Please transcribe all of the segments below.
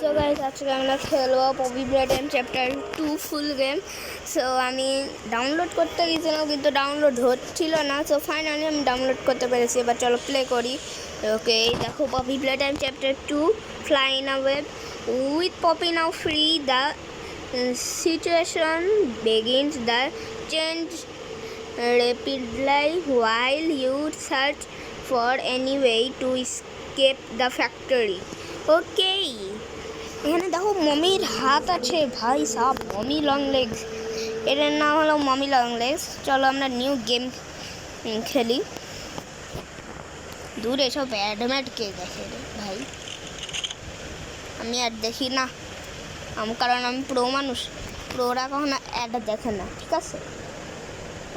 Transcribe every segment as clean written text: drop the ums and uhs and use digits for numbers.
So guys আজকে আমরা খেলবো Poppy Playtime chapter 2 full game. So আমি ডাউনলোড করতে গিয়েছিলাম কিন্তু ডাউনলোড হচ্ছিল না। সো ফাইনালি আমি ডাউনলোড করতে পেরেছি। এবার চলো প্লে করি। ওকে, দেখো Poppy Playtime chapter 2 fly in a web with Poppy now free the situation begins the change rapidly while you search for any way to escape the factory. ওকে, এখানে দেখো মমির হাত আছে ভাই সাহ, মমি লং লেগস। এটার নাম হলো mummy long legs. চলো আমরা নিউ গেম খেলি। দূর এসব অ্যাডমেট কে দেখে রে ভাই, আমি আর দেখি না। কারণ আমি প্রো মানুষ, প্রোরা কখনো অ্যাড দেখে না, ঠিক আছে?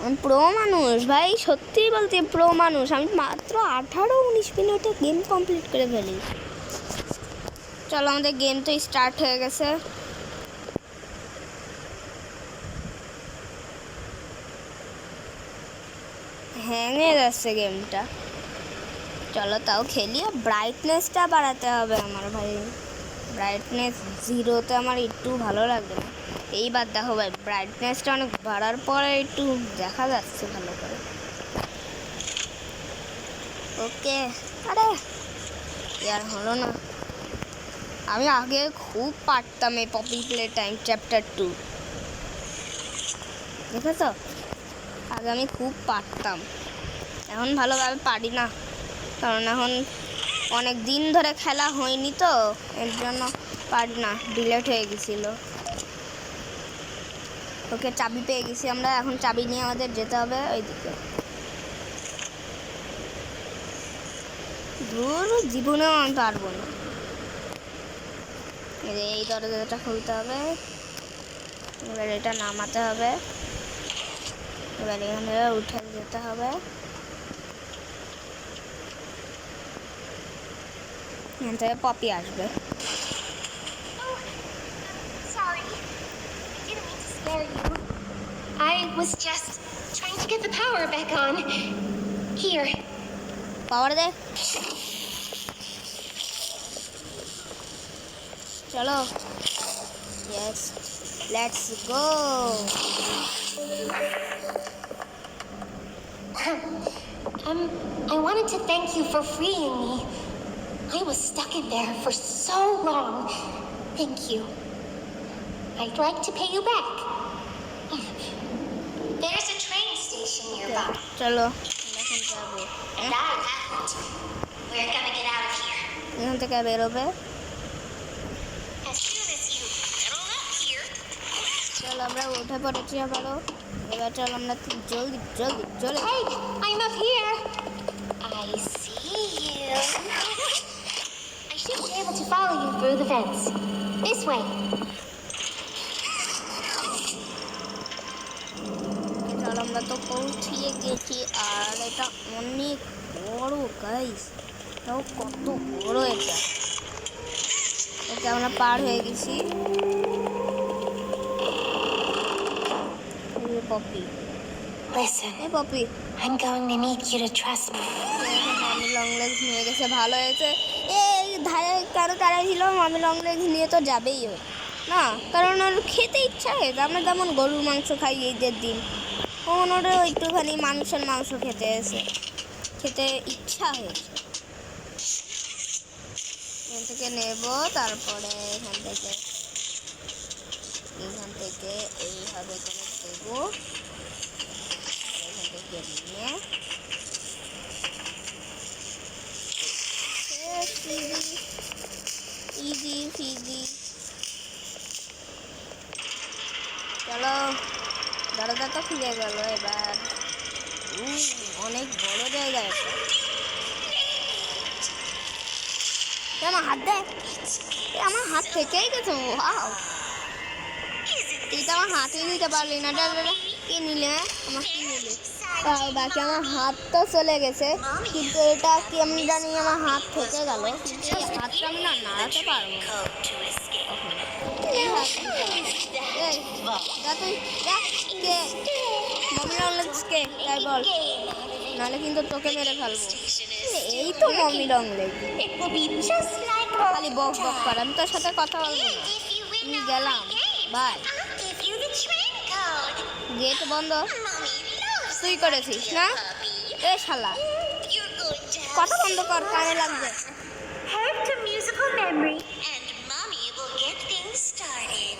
আমি প্রো মানুষ ভাই, সত্যি বলতে প্রো মানুষ। আমি মাত্র 18-19 মিনিটে গেম কমপ্লিট করে ফেলি। চলো আমাদের গেম তো স্টার্ট হয়ে গেছে। হ্যাংয়ে যাচ্ছে গেমটা। চলো তাও খেলি। ব্রাইটনেসটা বাড়াতে হবে আমার ভাই, ব্রাইটনেস 0-তে আমার একটু ভালো লাগে না। এইবার দেখো ভাই, ব্রাইটনেসটা অনেক বাড়ার পরে একটু দেখা যাচ্ছে ভালো করে। ওকে, আরে ইয়ার হলো না। আমি আগে খুব পারতাম এই পপি প্লেটাইম চ্যাপ্টার 2, দেখেছ? আগে আমি খুব পারতাম, এখন ভালোভাবে পারি না। কারণ এখন অনেক দিন ধরে খেলা হয়নি তো, এর জন্য পারি না, ডিলেট হয়ে গেছিল। ওকে, চাবি পেয়ে গেছি আমরা। এখন চাবি নিয়ে আমাদের যেতে হবে ওইদিকে। দূর, জীবনেও আমি পারবো না। এই দরজাটা খুলতে হবে, এবার এটা নামাতে হবে, এবার এখানে উঠে যেতে হবে। এখান থেকে পপি আসবে। I was just trying to get the power back on. Here. পাওয়ার দে। চলো, yes, let's go. I wanted to thank you for freeing me. I was stuck in there for so long. Thank you. I'd like to pay you back. There's a train station nearby. চলো এখন যাবো। And I haven't. We're gonna get out of here. এখান থেকে বেরোবে। As soon as you settle up here. চলো আমরা উঠে পড়েছি আবারও। এবার চলো আমরা জলদি জলদি চলে। Hey, I'm up here. I see you. I should be able to follow you through the fence. This way. চলো আমরা তো পৌঁছিয়ে গেছি। আর এটা অনেক বড় গাইস, তাও কত বড় এটা। ওকে, আমরা পার হয়ে গেছি। পপি, Listen, এই Poppy, I'm going to need you to trust me. Mommy Long Legs নিয়ে গেছে, ভালো হয়েছে। এই ধারে কেন তারা ছিল? মামি লং লেগস নিয়ে তো যাবেই ও না, কারণ ওর খেতে ইচ্ছা হয়েছে। আমরা যেমন গরুর মাংস খাই ঈদের দিন, ওনারও একটুখানি মানুষের মাংস খেতে ইচ্ছা হয়েছে। এখান থেকে নেব, তারপরে এখান থেকে এইভাবে করে দেবো। এখান থেকে নিয়ে ইজি ফিজি। চলো, দরজা তো খুলে গেল। এবার অনেক বড় জায়গা এটা। আমার হাত দেখ, আমার হাত থেকেই গেছে। তুই তো আমার হাতই নিতে পারলি না। কি নিলে? আমার কি নিলে? বাকি আমার হাত তো চলে গেছে, কিন্তু এটা কি আমি জানি আমার হাত থেকে গেল, কিন্তু এই হাতটা আমি না নাড়াতে পারবো না। তাই বল, নাহলে কিন্তু তোকে মেরে ফেলবো। এই তো Mommy Long Leg. It will be just like খালি বক বক করে, আমি তোর সাথে কথা বলবো না। And if you win আমি all গেলাম, three games, bye. I'll give you the train code. Gate বন্ধ Mommy loves তুই the করেছিস idea, না? puppy. এ শালা You're going to have কথা বন্ধ so কর, কানে much লাগবে। fun. Head to musical memory, and Mommy will get things started.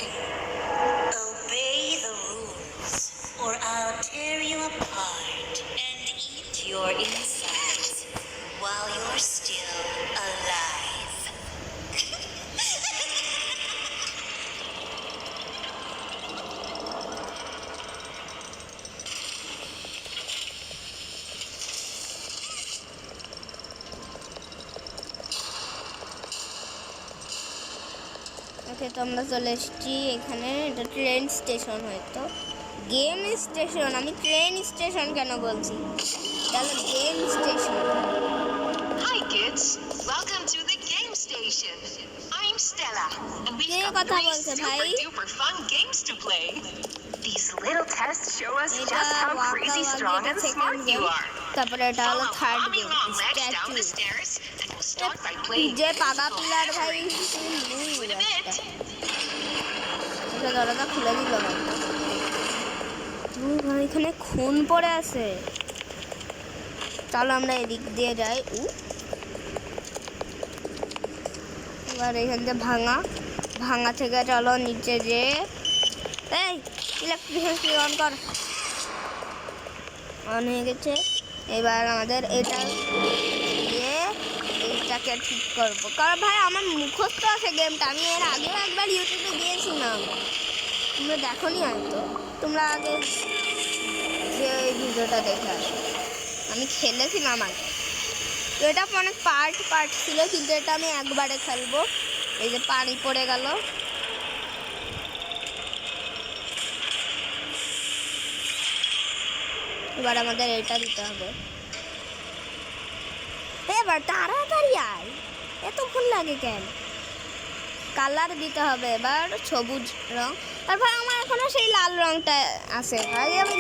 Obey the rules, or I'll tear you apart and eat your insides while you're still alive. ওকে, তো আমরা চলে এসেছি এখানে। এটা ট্রেন স্টেশন, হয়তো গেম স্টেশন। আমি train station কেন বলছি? তাহলে game station. Hi kids, welcome to the game station. I'm Stella, and we've K got কথা 3 বলছে ভাই? super duper fun games to play. These little tests show us এটা just how Waka crazy walkie, strong এটা and second smart game. you are. তারপরে এটা হলো Follow third Mommy game, Longlegs down statue. the stairs, and we'll start by playing যে পাগা musical pillar ভাই, memory. মুই In a একটা। bit. এটা দরজা খুলে দিল ভাই। ভাই এখানে খুন পড়ে আছে। চলো আমরা এদিক দিয়ে যাই। এবার এখান থেকে ভাঙা থেকে চলো নিচে যে। এই ইলেকট্রিসিটি অন কর। অন হয়ে গেছে। এবার আমাদের এটা দিয়ে এইটাকে ঠিক করবো, কারণ ভাই আমার মুখস্থ আছে গেমটা। আমি এর আগেও একবার ইউটিউবে দিয়েছিলাম, তোমরা দেখোনি হয়তো। তোমরা আগে যে ভিডিওটা দেখে আসো, আমি খেলেছিলাম আগে। তো এটা অনেক পার্ট ছিল, কিন্তু এটা আমি একবারে খেলবো। এই যে পানি পড়ে গেল। এবার আমাদের এটা দিতে হবে। এবার তাড়াতাড়ি আয়, এতক্ষণ লাগে কেন? কালার দিতে হবে এবার সবুজ রং। তারপর আমার এখনো সেই লাল রংটা আছে ভাই। আমি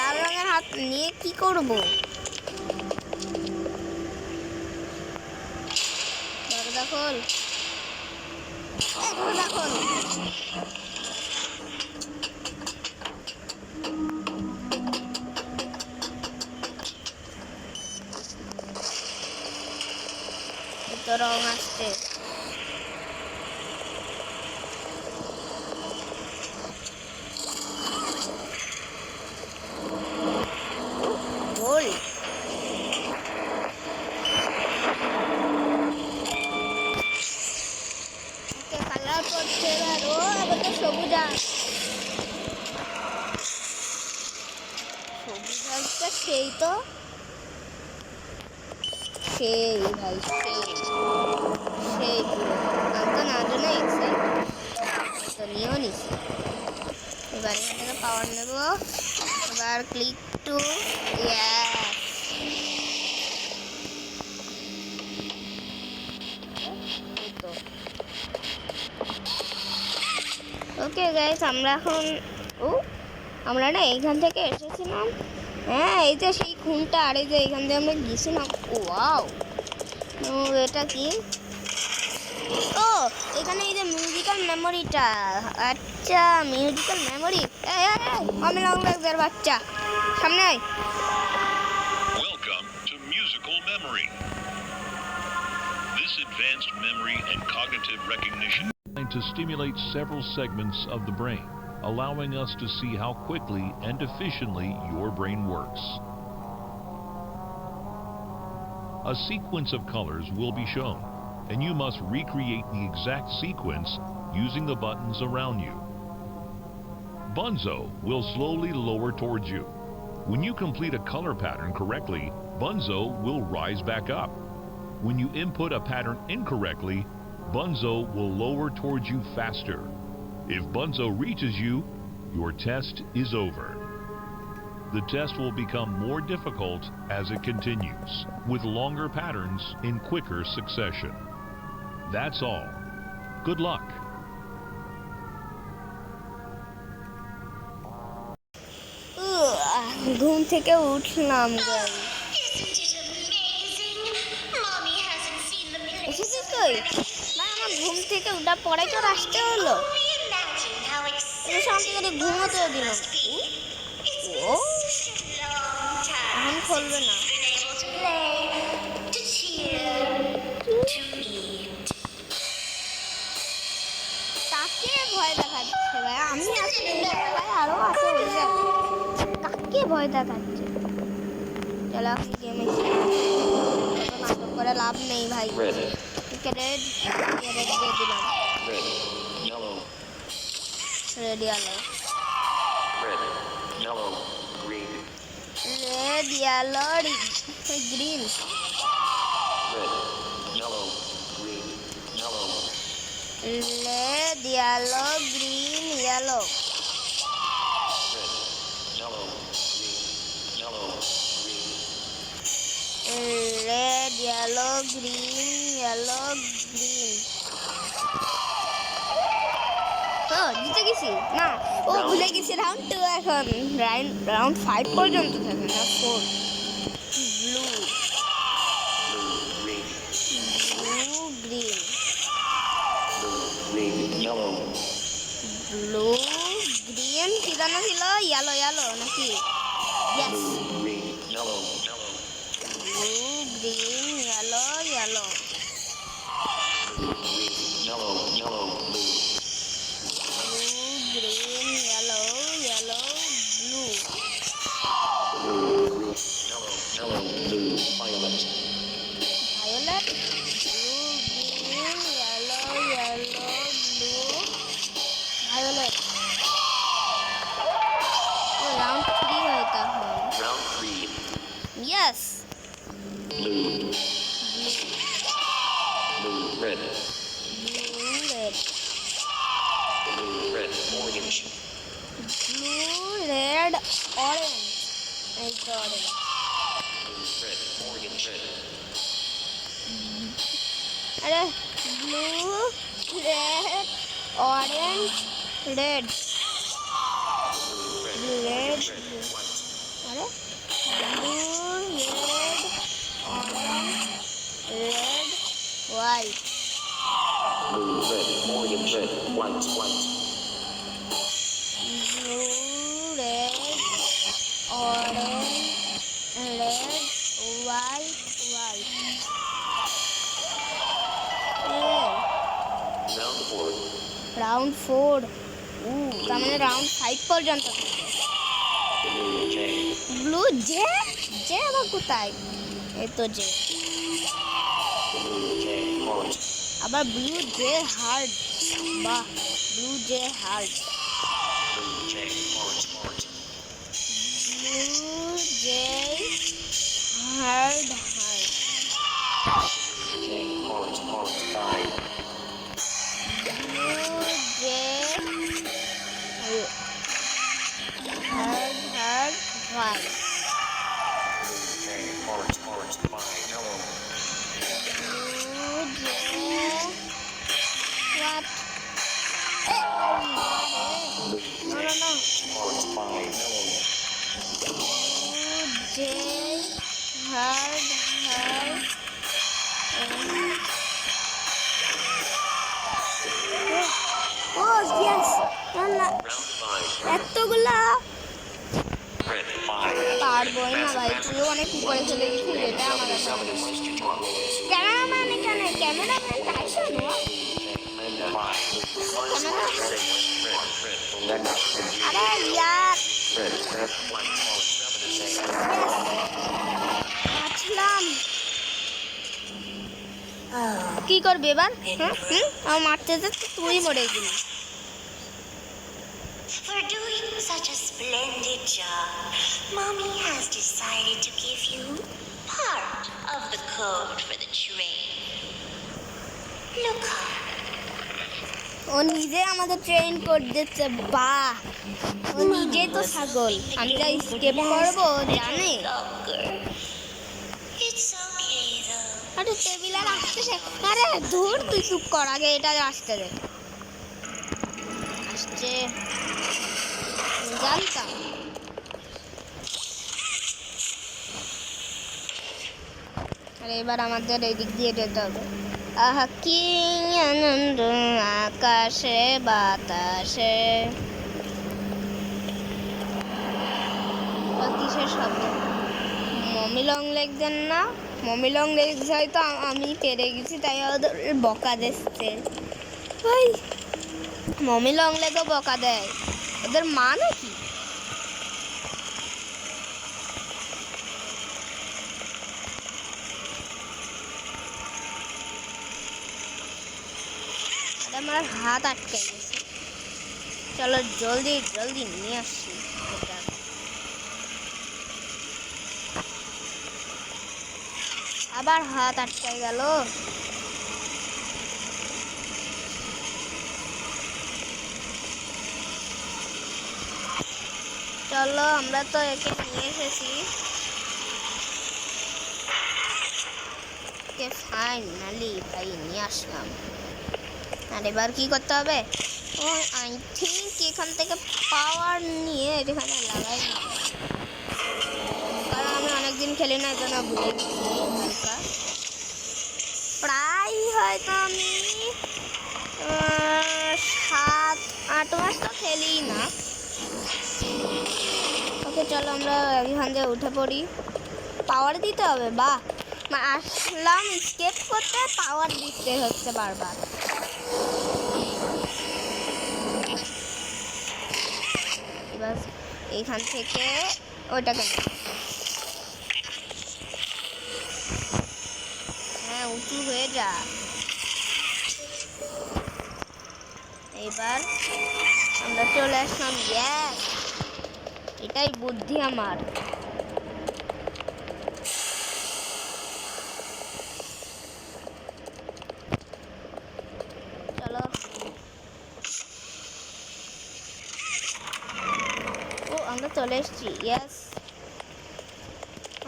লাল রঙের হাত নিয়ে কি করব? দরজা খোল, দরজা খোল। তো রং আসছে। গোল। কালার করছে এবার। ও আবার তো সবুজ আসছে, সেই তো সেই ভাই, সেই পুরো। আমি তো না জন্য এক্সাইটেড, তো নিয়েও নিছি। এবার এখান থেকে পাওয়ার নেব। এবার ক্লিক টু ওকে গাইস, আমরা এখন আমরা না এইখান থেকে এসেছিলাম। হ্যাঁ, এই যে সেই খুনটা, আর এই যে এইখান থেকে আমরা গিয়েছিলাম। ওয়াও, এটা কি? ও, এখানে এই যে মিউজিক্যাল মেমোরিটা। আচ্ছা, মিউজিক্যাল মেমোরি। আমি লংলেগের বাচ্চা, সামনে আয়। Welcome to musical memory. This advanced memory and cognitive recognition to stimulate several segments of the brain, allowing us to see how quickly and efficiently your brain works. A sequence of colors will be shown, and you must recreate the exact sequence using the buttons around you. Bunzo will slowly lower towards you. When you complete a color pattern correctly, Bunzo will rise back up. When you input a pattern incorrectly, Bunzo will lower towards you faster. If Bunzo reaches you, your test is over. The test will become more difficult as it continues, with longer patterns in quicker succession. That's all. Good luck. ঘুম থেকে উঠলাম। Isn't it amazing? Mommy hasn't seen the minutes of তুই? ভাই আমার ঘুম থেকে ওটা পরে তো আসতে হলো। Only imagine how এটা শান্তি করে ঘুমোতেও দিল না। it's O been such a long time এখন খুলবে না। been able to play, to cheer, to eat. কাকে ভয় দেখাচ্ছে ভাই? আমি আছি ভাই, আরো আছে ওই জায়গায়। কাকে ভয় দেখাচ্ছে? চলো গেমে নাটক করে লাভ নেই ভাই। Red, রেড রেড দিয়ে দিলাম। red, yellow, red yellow red, yellow, green, red yellow green. red, yellow, green, yellow, red yellow green yellow. red, yellow, green, yellow, green, red yellow green yellow green. ও জিতে গেছি না? ও ভুলে গেছি round 2 এখন। Round 5 পর্যন্ত থাকে না 4। Blue blue, green, blue green blue, green, yellow, blue green কি জানা ছিল? ইয়েলো ইয়েলো নাকি? Yes blue, green, yellow, yellow, blue green yellow yellow. blue, green, yellow, yellow, blue, blue green yellow yellow blue. blue, green, yellow, yellow, blue, violet, violet blue green yellow yellow blue violet. Round 3 হয় তখন। round 3, yes blue, blue, red, blue red blue, red, orange, blue red orange. এই তো orange. blue, red, orange, red, আরে blue red orange red blue, red, red red, white, আরে blue red orange red white. blue, red, orange, red, white, white, blue red orange red white white. round 4, round 4 তার মানে round 5 পর্যন্ত। blue, J, blue J J আবার কোথায়? এই তো J. blue, J, heart, আবার blue J heart. বাহ blue J heart. blue, J, heart, heart, blue J heart heart. J, heart, heart, die, blue J heart heart white. J, heart, heart, die, yellow, blue J what? blue, No, no, no. heart, die, yellow, J hard hard oh yes না round 5, এতগুলা red, 5, পারবোই না ভাই, তুই অনেক উপরে চলে গেছিস। এটা আমার কাছে ক্যামেরাম্যান এখানে ক্যামেরাম্যান টাইসন আরে ইয়ার বাঁচলাম। কি করবে এবার? আমার মারতে যেতে তুই মরে গেলি। For doing such a splendid job, Mommy has decided to give you part of the code for the train. Look up. ও নিজে আমাদের ট্রেন করে দিচ্ছে। বাহ, ও নিজে তো ছাগল। আমি যা স্কেপ করবো জানে। Longer. It's okay though. আরে টেবিল আর আসতেছে। আরে ধুর তুই চুপ কর, আগে এটা আসতে দে। আসছে জানতাম। আরে এবার আমাদের এই দিক দিয়ে যেতে হবে। আহা কি আনন্দ আকাশে বাতাসে। বা কিসের শব্দ? মমি লং লেগস না, মমি লং লেগস হয়তো আমি পেরে গেছি তাই ওদের বকা দিচ্ছে। ভাই মমি লং লেগও বকা দেয়, ওদের মা নাকি? আমার হাত আটকে গেছে, চলো জলদি জলদি নিয়ে আসি এটা। আবার হাত আটকে গেল। চলো আমরা তো একে নিয়ে এসেছি, ফাইনালি ভাই নিয়ে আসলাম। আর এবার কি করতে হবে? ও আই থিঙ্ক এখান থেকে পাওয়ার নিয়ে এখানে লাগাই, কারণ আমি অনেকদিন খেলি না, এজন্য ভুলে গেছি হালকা। প্রায় হয়তো আমি 7-8 মাস তো খেলি না। ওকে চলো আমরা এখান থেকে উঠে পড়ি। পাওয়ার দিতে হবে, বাহ আসলাম স্কেপ করতে, পাওয়ার দিতে হচ্ছে বারবার। এবার এইখান থেকে ওইটাকে হ্যাঁ উঁচু হয়ে যা। এবার আমরা চলে আসলাম, ইয়েস এটাই বুদ্ধি আমার। চলো ও আমরা চলে এসেছি, ইয়েস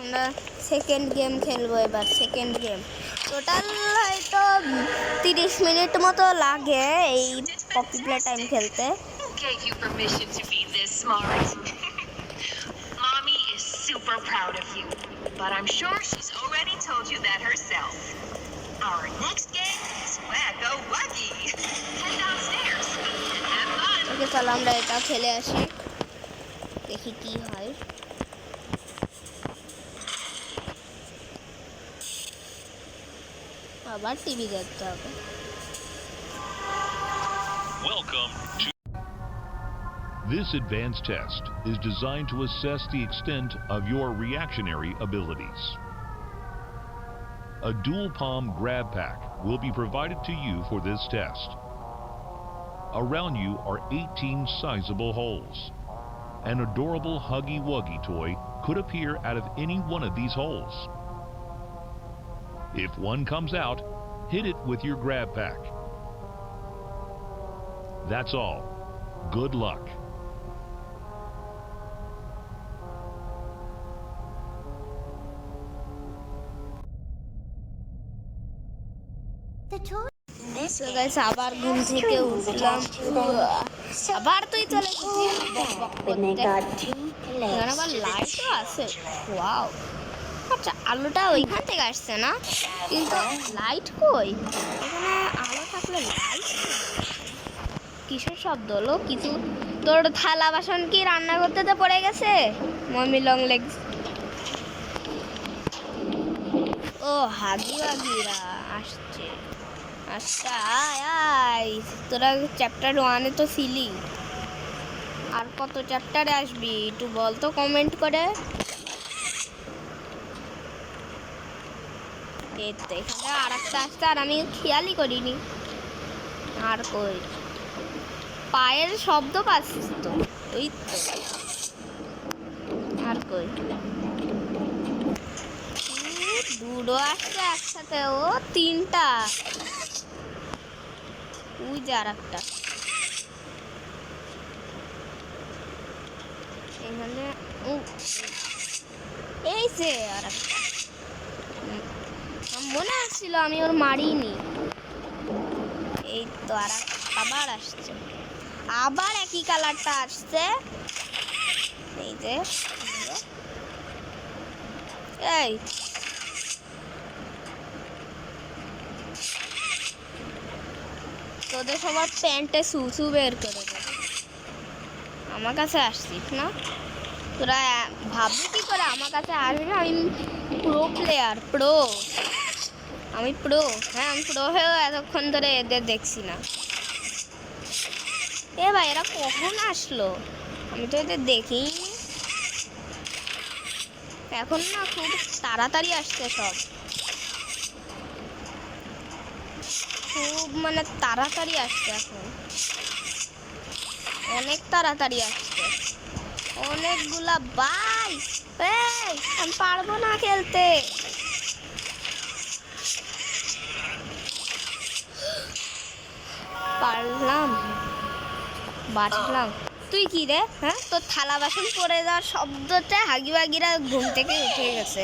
আমরা সেকেন্ড গেম খেলবো এবার। সেকেন্ড গেম টোটাল হয়তো 30 মিনিট মতো লাগে এই পপি প্লে টাইম খেলতে। Who gave you permission to be this smart? Mommy is super proud of you, but I'm sure she's already told you that herself. Our next game is Wacko Wuggy. Head downstairs and have fun. ওকে চলো আমরা এটা খেলে আসি, দেখি কি হয়। আবার TV দেখতে হবে। Welcome to. This advanced test is designed to assess the extent of your reactionary abilities. A dual palm grab pack will be provided to you for this test. Around you are 18 sizable holes. An adorable Huggy Wuggy toy could appear out of any one of these holes. If one comes out, hit it with your grab pack. That's all. Good luck. This So game guys, আবার ঘুম থেকে উঠলাম, আবার তুই চলে গেছিস when they got too এখানে close আবার to the লাইটও আছে, ওয়াও। আচ্ছা আলোটা ওইখান থেকে আসছে না, কিন্তু লাইট কই? এখানে আলো থাকলে লাইট কিসের শব্দ হলো? কিছু তোর থালা বাসন কি রান্না করতে তো পড়ে গেছে? মমি লং লেগস ও হাগি ওয়াগিরা আসছে। আচ্ছা আয় আয়, তোরা চ্যাপ্টার 1-এ তো ছিলি, আর কত চ্যাপ্টারে আসবি একটু বল তো কমেন্ট করে। এই তো এখানে আর একটা আসছে, আর আমি খেয়ালই করিনি। আর কই পায়ের শব্দ পাচ্ছিস তো, ওই তো আর কই দুটো আসছে একসাথে, ও 3টা, ওই যে আর একটা এখানে, ও এই যে আর একটা। মনে আসছিল আমি ওর মারিনি। এই তো আর আবার আসছে, আবার একই কালারটা আসছে। এই যে এই তোদের সবার প্যান্টে সুসু বের করে দেবে। আমার কাছে আসছিস না, তোরা ভাববি কি করে আমার কাছে আসবে? আমি প্রো প্লেয়ার, প্রো, আমি প্রো। হ্যাঁ আমি প্রো হয়েও এতক্ষণ ধরে এদের দেখছি না। এ ভাই এরা কখন আসলো? আমি তো এদের দেখিনি এখন না, খুব তাড়াতাড়ি আসছে সব, খুব মানে তাড়াতাড়ি আসছে এখন, অনেক তাড়াতাড়ি আসছে, অনেকগুলা বাই। এই আমি পারবো না খেলতে। পারলাম, বাঁচলাম। তুই কি রে? হ্যাঁ তোর থালা বাসন পড়ে যাওয়ার শব্দতে হাগিবাগিরা ঘুম থেকে উঠে গেছে।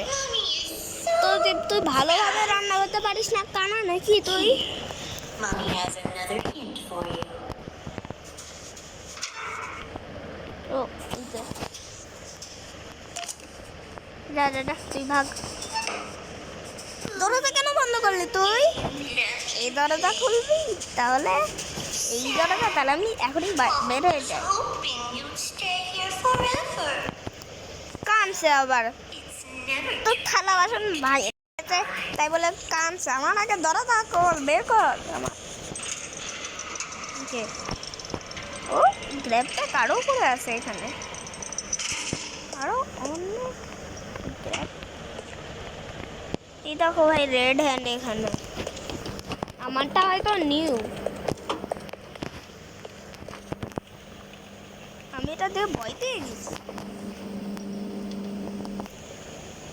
তো তুই ভালোভাবে রান্না করতে পারিস না কানা নাকি তুই? Mommy has another hint for you. ও এই যে। যা যা যা তুই ভাগ। দরজা কেন বন্ধ করলি তুই? এই দরজা খুলবি তাহলে? এই দরজা তাহলে আমি এখনই বের হয়ে যাই। Hoping you'd stay here forever. কানছে আবার, It's never তোর থালা বাসন ভাই তাই বলে কানছে। আমার আগে দরজা কর, বের কর আমার। কে? ও গ্র্যাবটা কারো করে আছে এখানে, আরো অনেক গ্র্যাব। এই দেখো ভাই রেড হ্যান্ড এখানে, আমারটা হয়তো নিউ, আমি এটা দিয়ে ভয় পেয়ে গেছি।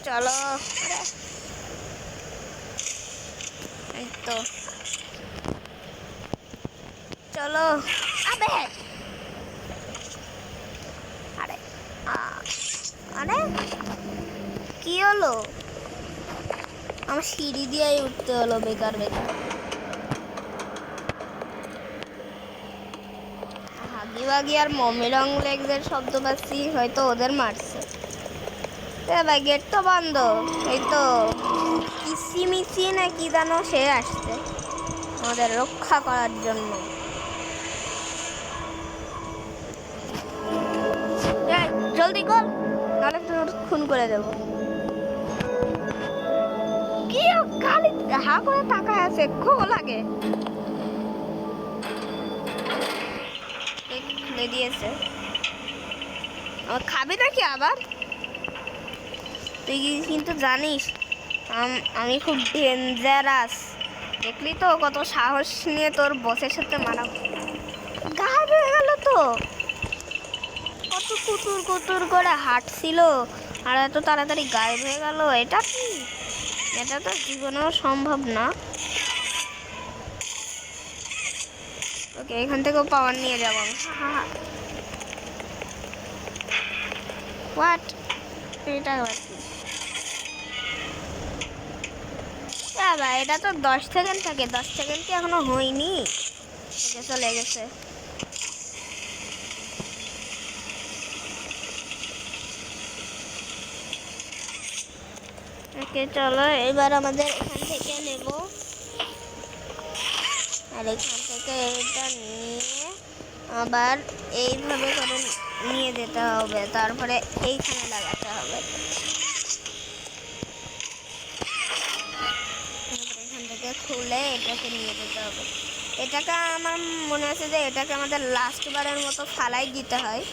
চলো আরে, এই তো চলো। আবে আরে আরে কি হলো? আমার সিঁড়ি দিয়েই উঠতে হলো বেকার বেকার। হাগি বাগি আর মমি রং লেগদের শব্দ পাচ্ছি, হয়তো ওদের মারছে। ভাই গেট তো বন্ধ, এই তো কিসি মিসি না কি জানো সে আসছে আমাদের রক্ষা করার জন্য। জলদি কর নাহলে তোর খুন করে দেবো। কি খালি হা করে তাকায় আছে, খুব লাগে। খুলে দিয়েছে, খাবি নাকি আবার? তুই কিন্তু জানিস আমি খুব ডেঞ্জারাস, দেখলি তো কত সাহস নিয়ে তোর বসের সাথে মারা। গায়েব হয়ে গেল তো, কত কুতুর কুতুর করে হাঁটছিল আর এত তাড়াতাড়ি গায়েব হয়ে গেল। এটা কি? এটা তো জীবনেও সম্ভব না। ওকে এখান থেকেও পাওয়ার নিয়ে যাবো। হোয়াট? এটা ভাই এটা তো 10 সেকেন্ড থাকে, 10 সেকেন্ড কি এখনো হয়নি? চলে গেছে। ওকে চলো এবার আমাদের এখান থেকে নেব, আর এখান থেকে এটা নিয়ে আবার এইভাবে করে নিয়ে যেতে হবে, তারপরে এইখানে লাগাতে হবে। এখান থেকে খুলে এটাকে নিয়ে যেতে হবে। এটাকে আমার মনে আছে যে এটাকে আমাদের লাস্ট বারের মতো ফালাই দিতে হয়।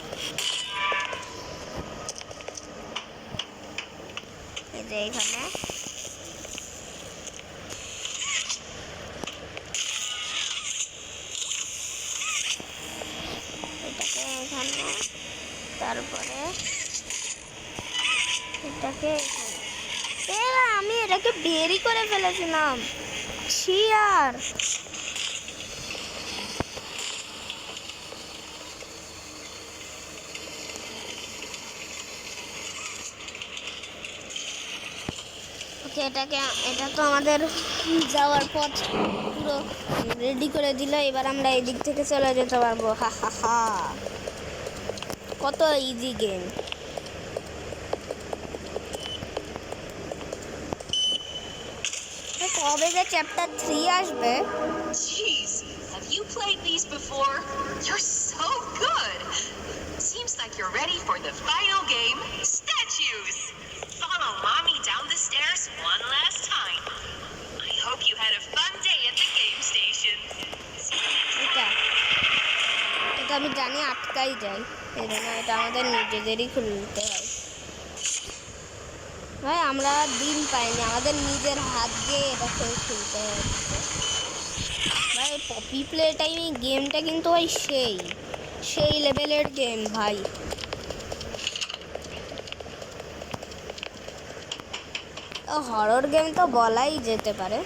এই যে এখানে এটাকে এখানে, তারপরে এটাকে এখানে। আমি এটাকে বেরি করে ফেলেছিলাম। ছিয়ার এটা তো আমাদের যাওয়ার পথ পুরো রেডি করে দিল। এবার আমরা এই দিক থেকে চলে যেতে পারবো। হা হা হা, কত ইজি গেম। কবে যে চ্যাপ্টার 3 আসবে? Jeez, have you played before. You're so good. Seems like you're ready for the final game, statues. Follow Mommy down the stairs one last time. I hope you had a fun day at the game station. See you next time. এটা আমি জানি আটকাই যাই, এই জন্য এটা আমাদের নিজেদেরই খুলতে হয়। ভাই আমরা দিন পাইনি, আমাদের নিজের হাত দিয়ে এটা খুলতে হচ্ছে। ভাই পপি প্লে টাইমে গেমটা কিন্তু ভাই সেই লেভেলের গেম ভাই। হরর গেম তো বলাই যেতে পারে।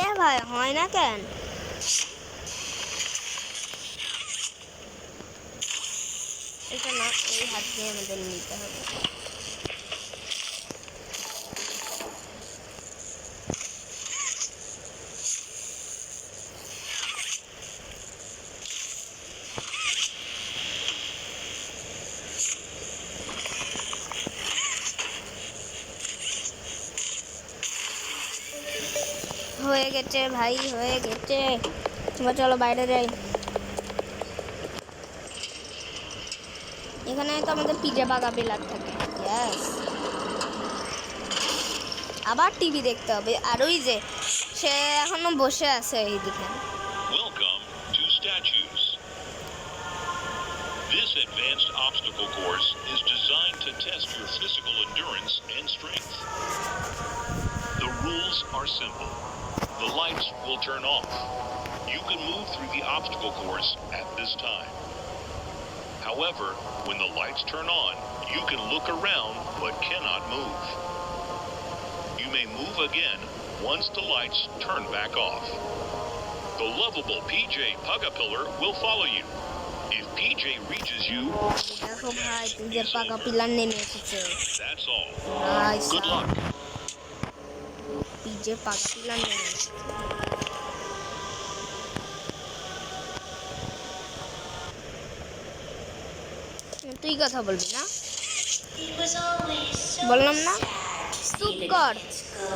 এ ভাই হয় না কেন? এটা না, এই হাত দিয়ে আমাদের নিতে হবে। হয়ে গেছে ভাই, হয়ে গেছে। এবার চলো বাইরে যাই। এখানে তো আমাদের পিজে বাগা বিলার থাকে। ইয়েস, আবার টিভি দেখতে হবে। আর ওই যে সে এখনো বসে আছে এইদিকে। Welcome to Statues. This advanced obstacle course is designed to test your physical endurance and strength. The rules are simple. The lights will turn off. You can move through the obstacle course at this time. However, when the lights turn on, you can look around but cannot move. You may move again once the lights turn back off. The lovable PJ Pugapillar will follow you. If PJ reaches you, দেখো ভাই PJ পাগা pillar নেমে এসেছে। that's all. Nice, Good luck. পিজে পাগা pillar নেমে এসেছে। তুই কথা বলবি না? It was always so বললাম না sad to see চুপ the কর। kids go.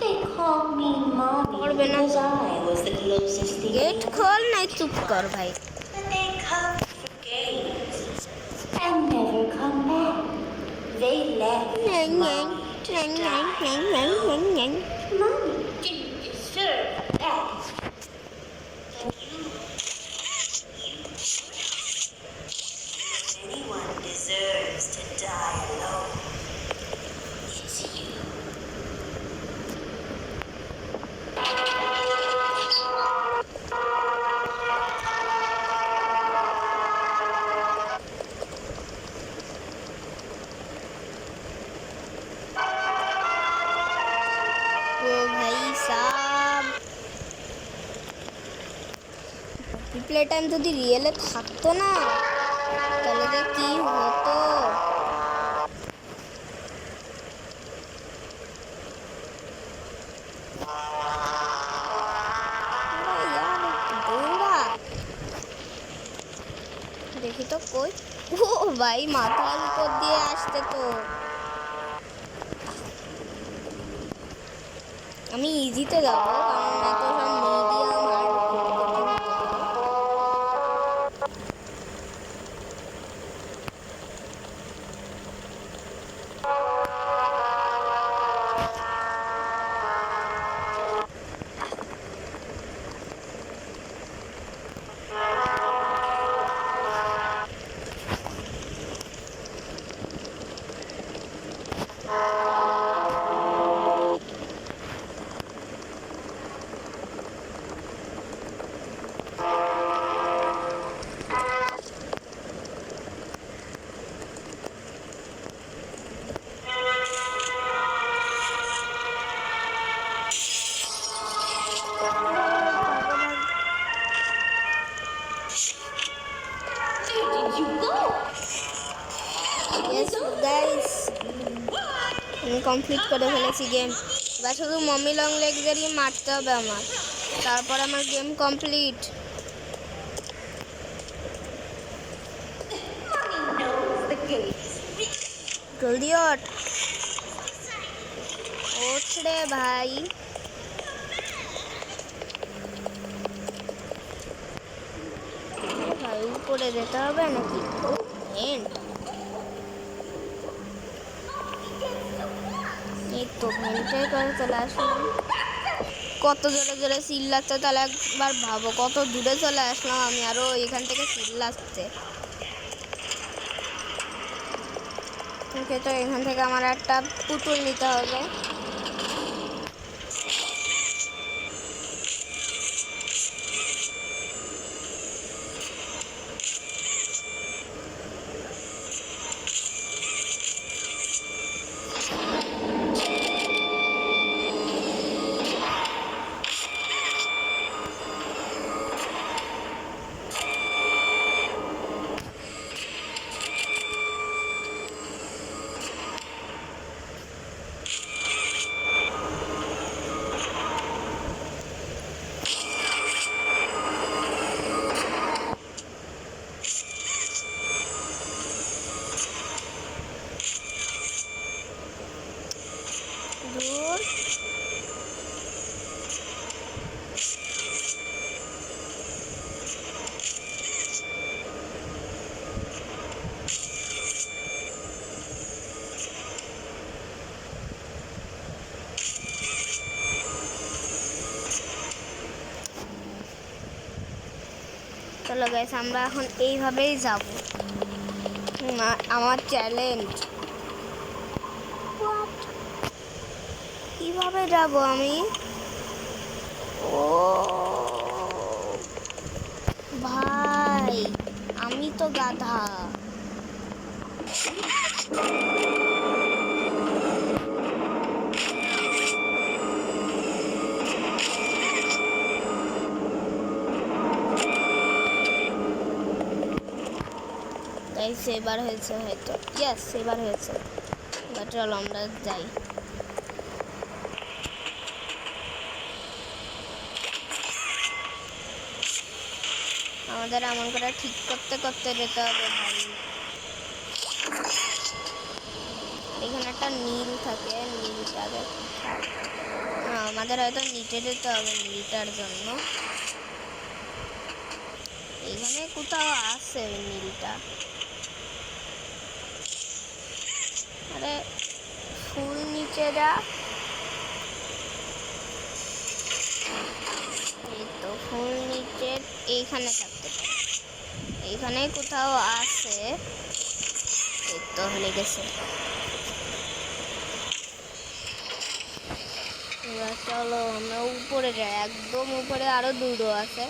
They called me mommy করবে না। because I was the closest thing gate they খোল নাই চুপ কর ভাই। But they come for games and never come back. They left ন্যাং ন্যাং mommy to ন্যাং ন্যাং die. ন্যাং ন্যাং ন্যাং ন্যাং। Mommy didn't deserve that. But if anyone deserves to die alone, it's you. ও ভাই sub, play time যদি রিয়েলে থাকতো না তাহলে যে কি হতো। আরে ইয়ার দৌড়া, দেখি তো কই। ও ভাই মাথার উপর দিয়ে আসতে তো। আমি ইজিতে যাবো কারণ এত সব মিডিয়াম আর আমি কমপ্লিট করে ফেলেছি গেম। এবার শুধু মমি লং লেগদেরই মারতে হবে আমার, তারপর আমার game complete. Mommy knows the gates. জলদি ওঠ ওঠ রে ভাই। ভাই উপরে যেতে হবে নাকি? ভেন্ট, এই তো ভেন্টে করে চলে আসলাম। কত জোরে জোরে চিল্লাচ্ছে, তাহলে একবার ভাবো কত দূরে চলে আসলাম আমি, আরো এখান থেকে চিল্লাচ্ছে। ওকে, তো এখান থেকে আমার একটা পুতুল নিতে হবে। দূর চলো গাইস, আমরা এখন এইভাবেই যাব। আমার চ্যালেঞ্জ, কিভাবে যাব আমি? ও ভাই, আমি তো গাধা। তাই সেবার হয়েছে হয়তো, ইয়েস সেবার হয়েছে। এবার চলো আমরা যাই। আমাদের এমন করে ঠিক করতে করতে যেতে হবে ভাই। এখানে একটা নীল থাকে, নীলটাকে আমাদের হয়তো নিচে যেতে হবে নীলটার জন্য। এখানে কোথাও আছে ওই নীলটা। আরে ফুল নিচে যা, এই তো ফুল নিচে এইখানে থাকতে পারে, এইখানে কোথাও আছে। এই তো হয়ে গেছে। এবার চলো আমরা উপরে যাই, একদম উপরে আরো দূরও আছে।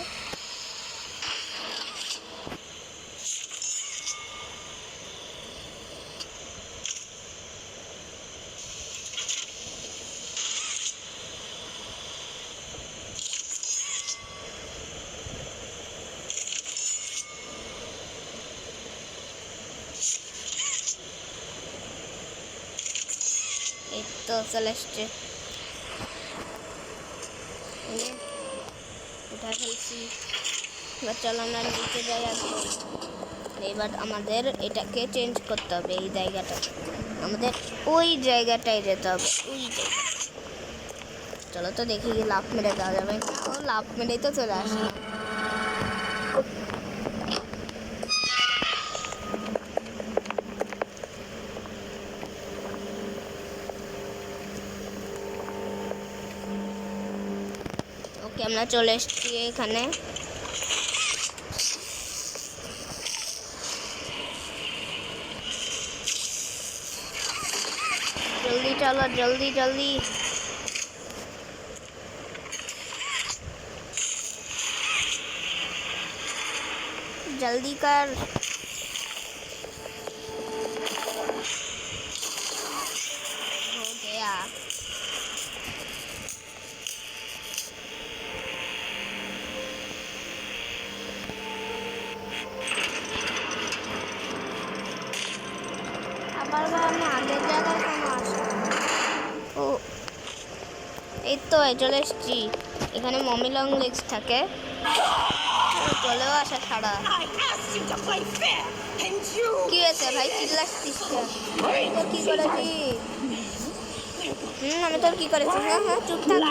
এই তো চলে এসছে, উঠা ফেলছি। এবার চলো আমরা নিচে যাই। এবার আমাদের এটাকে চেঞ্জ করতে হবে, এই জায়গাটা আমাদের ওই জায়গাটায় যেতে হবে, ওই জায়গা। চলো তো দেখি কি লাফ মেরে যাওয়া যাবে। ও লাফ মেরেই তো চলে আসে। ওকে, আমরা চলে এসেছি এখানে। জলদি চলো, জলদি জলদি। जल्दी कर। हो गया। আবার আমি আগের জায়গায় কেন আসলাম? ও এই তো চলে এসেছি। এখানে মমি লং লেগস থাকে, চলেও আসা ছাড়া। I asked you to play fair. কি হয়েছে ভাই, চিল্লাচ্ছিস কেন? তোর কি করেছি? আমি তোর কি করেছি? হ্যাঁ হ্যাঁ চুপ থাক।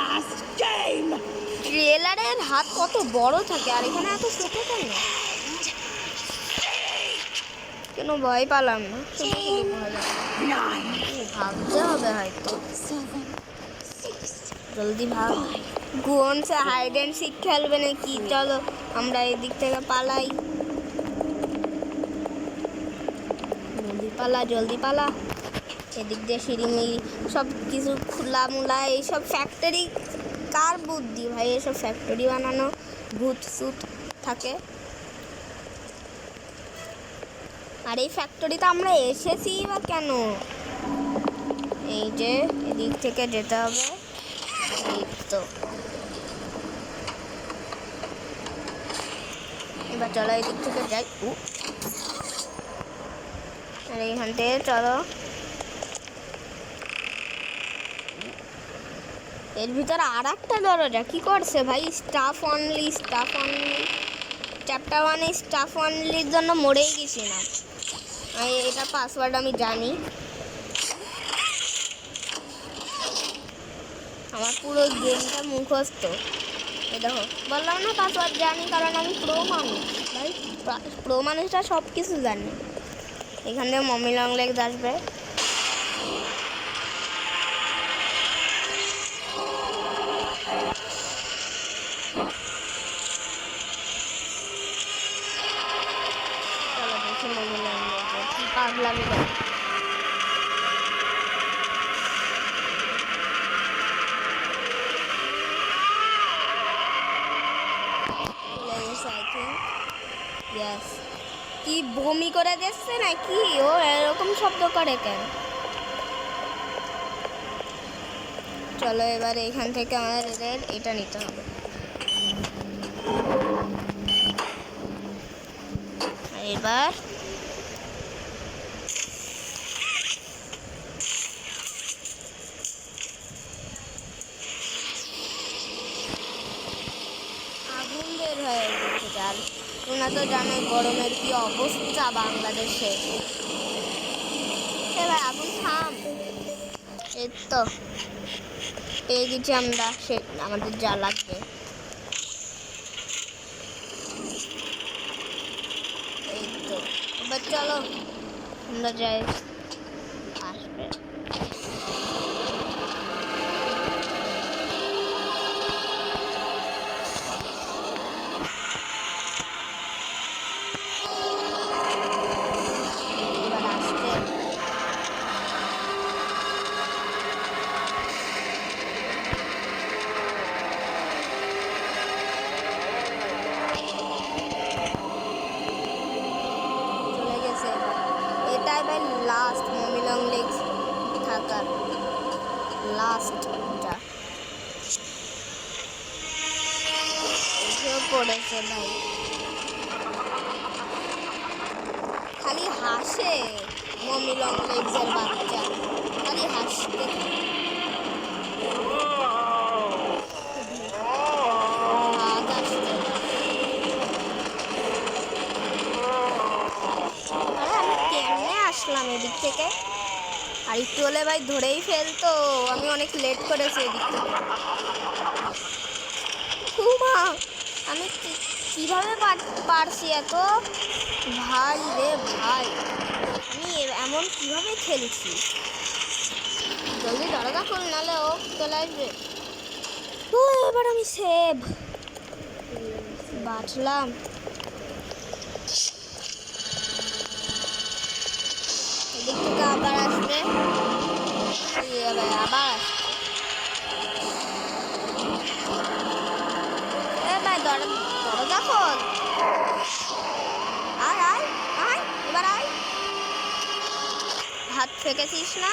ট্রেলারের হাত কত বড় থাকে আর এখানে এত ছোট কেন? কেন ভয় পেলাম না, শুধু শুধু ভয় লাগলো। ভাবতে হবে হয়তো, জলদি ভাব। গুয়ন সে হাইড অ্যান্ড সিক খেলবে নাকি? চলো আমরা এদিক থেকে পালাই, জলদি পালা জলদি পালা। এদিক দিয়ে সিঁড়ি সব কিছু খোলা মোলা, এইসব ফ্যাক্টরি কার বুদ্ধি ভাই? এসব ফ্যাক্টরি বানানো, ভূত সুত থাকে। আর এই ফ্যাক্টরিতে আমরা এসেছি বা কেন? এই যে এদিক থেকে যেতে হবে, এই তো। এবার চলো এদিক থেকে যাই। আর এইখান থেকে চলো, এর ভিতরে আর একটা দরজা। কি করছে ভাই? Staff only, staff only. Chapter 1 staff অনলির জন্য মরেই গেছি না। এটা পাসওয়ার্ড আমি জানি, আমার পুরো গেমটা মুখস্থ। এই দেখো বললাম না পাসওয়ার্ড জানি, কারণ আমি প্রো মানুষ ভাই। প্রো মানুষটা সব কিছু জানি। এখান থেকে মমি লং লেগস আসবে। চলো দেখি মমি লং লেগস কি পাগলামি করে। কি বমি করে দিচ্ছে নাকি? ও এরকম শব্দ করে কেন? চলো এবার এখান থেকে আমাদের এটা নিতে হবে। এবার আগুন বের হয়ে গেছে। আর তোমরা তো জানোই গরমের কি অবস্থা বাংলাদেশে। এবার আগুন থাম। এই তো পেয়ে গেছি আমরা সে আমাদের যা লাগবে। এই তো এবার চলো আমরা যাই। আসবে লাস্ট মমি লং লেগস থাকার লাস্টটা পড়েছে ভাই। খালি হাসে মমি লং লেগসের বাচ্চা, খালি হাসতে। আসলাম এদিক থেকে, আর একটু হলে ভাই ধরেই ফেলতো। আমি অনেক লেট করেছি এদিক থেকে। আমি কিভাবে পারছি এত? ভাই রে ভাই, আমি এমন কিভাবে খেলছি? জলদি দরজা খোল, নাহলে ও চলে আসবে। ও এবার আমি সেভ বাঁচলাম। এদিক থেকে আবার আসবে, আবার ভাই দরজা খোল। আয় আয় আয়, এবার আয়। হাত ফেকেছিস না,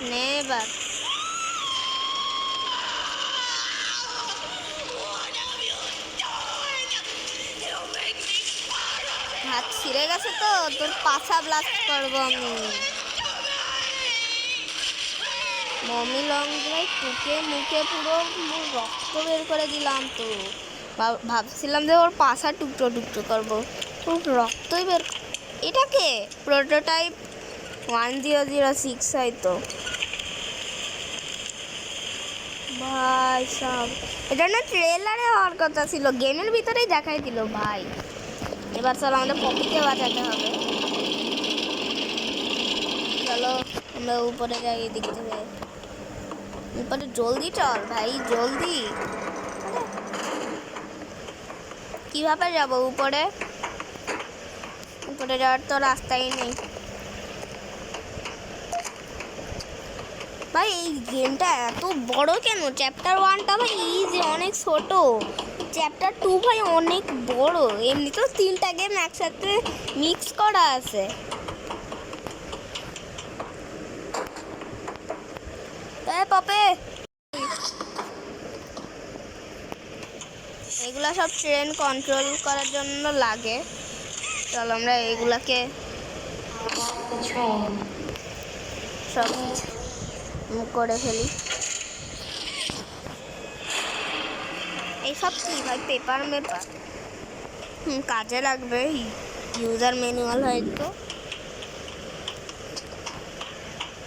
নে এবার। হাত ছিঁড়ে গেছে তো, তোর পাছা ব্লাস্ট করবো আমি। মমি লং ভাই টুকে মুখে পুরো রক্ত বের করে দিলাম তো। ভাবছিলাম যে ওর পাছা টুকরো টুকরো করবো, খুব রক্তই বের। এটাকে প্রোটোটাইপ 1006 হয়তো। ভাই সব এটা না ট্রেলারে হওয়ার কথা ছিল, গেমের ভিতরেই দেখাই দিল ভাই। এবার চলো আমাদের পপিকে বাঁচাতে হবে। চলো আমরা উপরে যাই, এদিক থেকে উপরে জলদি চল ভাই জলদি। কিভাবে যাব উপরে? উপরে যাওয়ার তো রাস্তাই নেই ভাই। এই গেমটা এত বড় কেন? চ্যাপ্টার 1টা ভাই ইজি, অনেক ছোট। চ্যাপ্টার 2 ভাই অনেক বড়। এমনিতেও 3টা গেম একসাথে মিক্স করা আছে। পপে এগুলা সব ট্রেন কন্ট্রোল করার জন্য লাগে। চলো আমরা এগুলাকে সব করে ফেলি। এইসব কি ভাই? পেপার মেপার কাজে লাগবে, ইউজার ম্যানুয়াল হয়তো।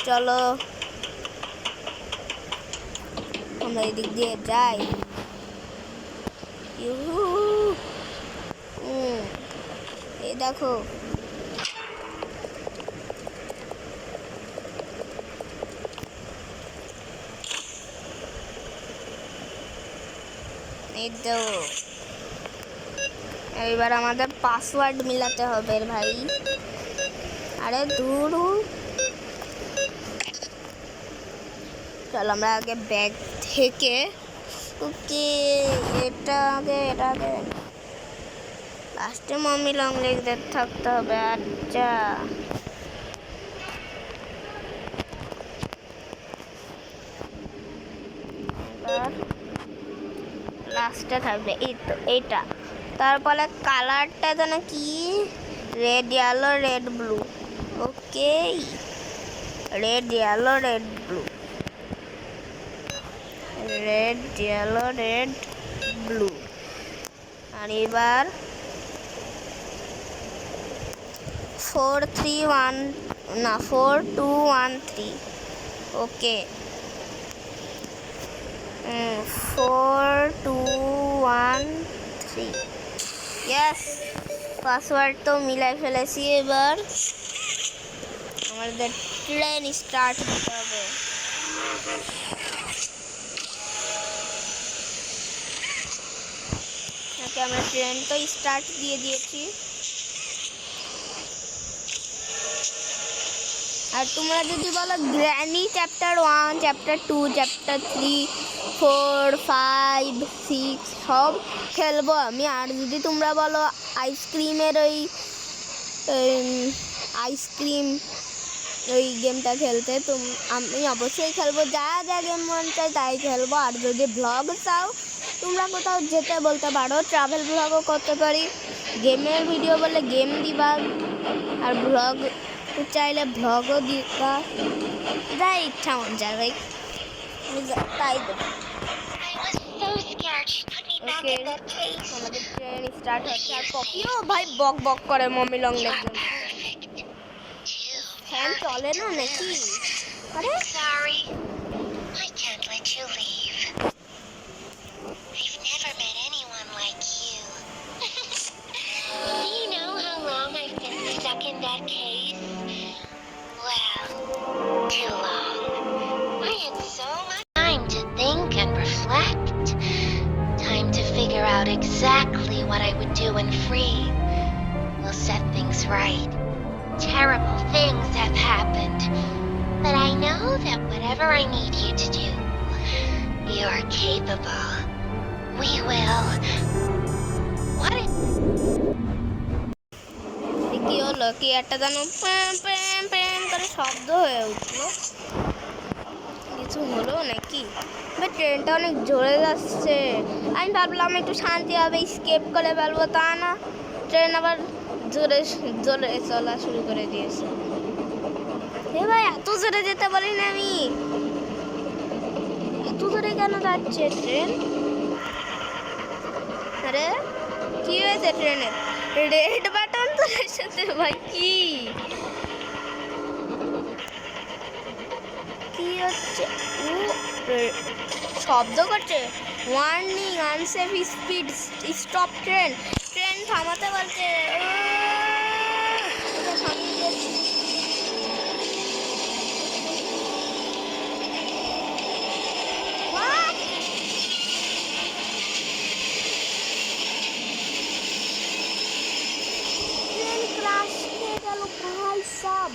চলো আমরা এদিক দিয়ে যাই। এই দেখো এই তো। এবার আমাদের পাসওয়ার্ড মিলাতে হবে ভাই। আরে দূর। চলো আমরা আগে ব্যাগ থেকে, ওকে এটা আগে লাস্টে মাম্মি লং লেগদের থাকতে হবে। আচ্ছা এবার লাস্টে থাকবে এই তো এইটা। তারপরে কালারটা যেন কি? Red yellow red blue. Okay red yellow red blue, red yellow red blue. আর এবার 4213। ওকে 4213। ইয়েস, পাসওয়ার্ড তো মিলাই ফেলেছি। এবার আমাদের ট্রেন স্টার্ট দিতে হবে। আমরা ট্রেন তো স্টার্ট দিয়ে দিয়েছি। আর তোমরা যদি বলো গ্র্যানি চ্যাপ্টার 1, চ্যাপ্টার 2, চ্যাপ্টার 3, 4, 5, 6 সব খেলবো আমি। আর যদি তোমরা বলো আইসক্রিমের আইসক্রিম ওই গেমটা খেলতে, তো আমি অবশ্যই খেলবো। যা যা গেম মন চাই তাই খেলবো। আর যদি ব্লগ চাও তোমরা কোথাও যেতে বলতে পারো, ট্রাভেল ব্লগও করতে পারি। গেমের ভিডিও বলে গেম দিবা, আর ব্লগ চাইলে ব্লগও দিবা। যা ইচ্ছা মন যায় ভাই তাই দেবো। ওকে আমাদের ট্রেন স্টার্ট হচ্ছে। আর পপিও ভাই বক বক করে মম্মি লং লেগ জন্য। ফ্যান চলে না নাকি? আরে Sorry, I can't let you leave. I've never met anyone like you. Do you know how long I've been stuck in that case? Well, too long. I had so much time to think and reflect. Time to figure out exactly what I would do when free. We'll set things right. Terrible things have happened, but I know that whatever I need you to do, you're capable. We will. What is... কি হলো? কি একটা যেন প্যাম প্যাম প্যাম করে শব্দ হয়ে উঠলো। কিছু হলো নাকি? ট্রেনটা অনেক জোরে যাচ্ছে। আমি ভাবলাম একটু শান্তি হবে, স্কেপ করে ফেলবো, তা না ট্রেন আবার জোরে জোরে চলা শুরু করে দিয়েছে। হে ভাই এত জোরে যেতে পারি না আমি। এত জোরে কেন যাচ্ছে ট্রেন? আরে কি হয়েছে ট্রেনের? রেড বাটন বলার সাথে ভাই কি কি হচ্ছে? ও শব্দ করছে, warning unsafe speed, stop train, train থামাতে বলছে। ওটা থামিয়ে দিয়েছি। What? ট্রেন ক্রাশ খেয়ে গেল ভাই সব।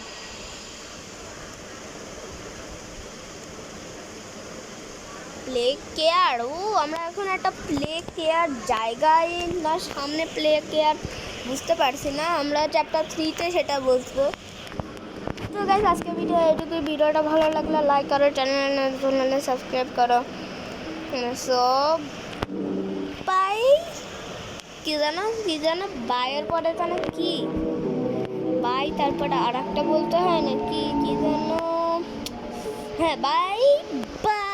প্লে কেয়ার, ও আমরা এখন একটা প্লে কেয়ার জায়গায় না সামনে প্লে কেয়ার বুঝতে পারছি না, আমরা চ্যাপ্টার 3-তে সেটা বুঝবো। তো গাইস আজকে ভিডিও এটুকুই। ভিডিওটা ভালো লাগলে লাইক করো, চ্যানেলে সাবস্ক্রাইব করো। সব বাই। কি জানো বাইয়ের পরে জানো কি বাই, তারপরে আর একটা বলতে হয় না কি জানো, হ্যাঁ বাই বাই।